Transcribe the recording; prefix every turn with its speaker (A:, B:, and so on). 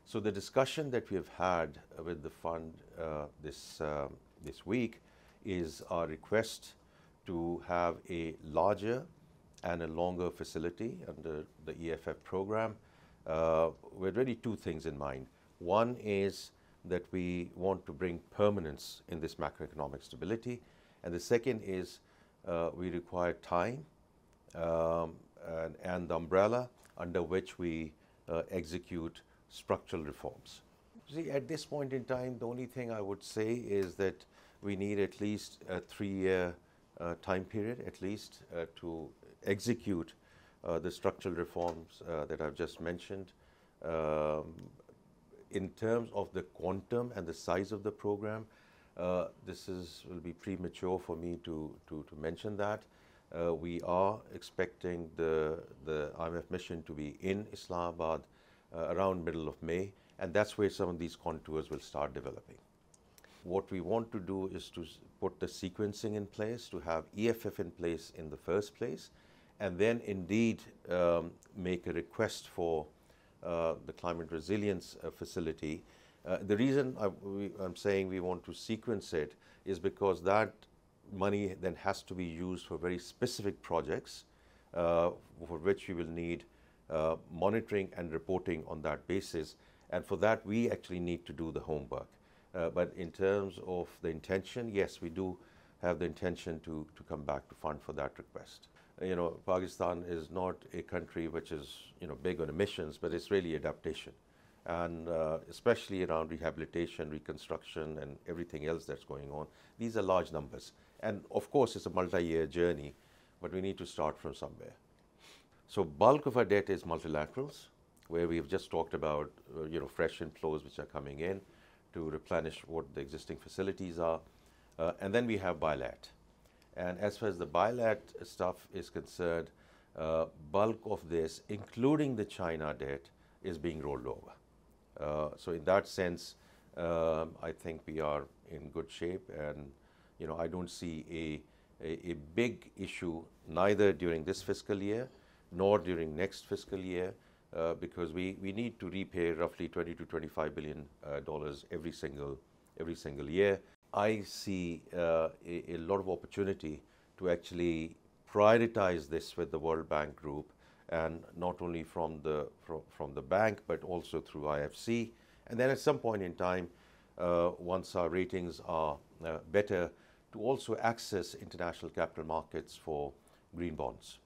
A: So the discussion that we have had with the fund this week is our request to have a larger and a longer facility under the EFF program with really two things in mind. One is that we want to bring permanence in this macroeconomic stability, and the second is we require time and the umbrella under which we execute structural reforms. See, at this point in time, the only thing I would say is that we need at least a 3-year time period, at least, to execute the structural reforms that I've just mentioned. In terms of the quantum and the size of the program, will be premature for me to mention that. We are expecting the IMF mission to be in Islamabad around middle of May, and that's where some of these contours will start developing. What we want to do is to put the sequencing in place, to have EFF in place in the first place, and then indeed make a request for the climate resilience facility. The reason I'm saying we want to sequence it is because that money then has to be used for very specific projects for which we will need monitoring and reporting on that basis. And for that, we actually need to do the homework. But in terms of the intention, yes, we do have the intention to come back to fund for that request. Pakistan is not a country which is, big on emissions, but it's really adaptation. And especially around rehabilitation, reconstruction, and everything else that's going on. These are large numbers. And of course, it's a multi-year journey, but we need to start from somewhere. So bulk of our debt is multilaterals, where we've just talked about, fresh inflows which are coming in to replenish what the existing facilities are. And then we have bilat. And as far as the bilat stuff is concerned, bulk of this, including the China debt, is being rolled over. So in that sense, I think we are in good shape, and I don't see a big issue neither during this fiscal year nor during next fiscal year, because we need to repay roughly $20 to $25 billion every single year. I see a lot of opportunity to actually prioritize this with the World Bank Group, and not only from the bank, but also through IFC. And then at some point in time, once our ratings are better, to also access international capital markets for green bonds.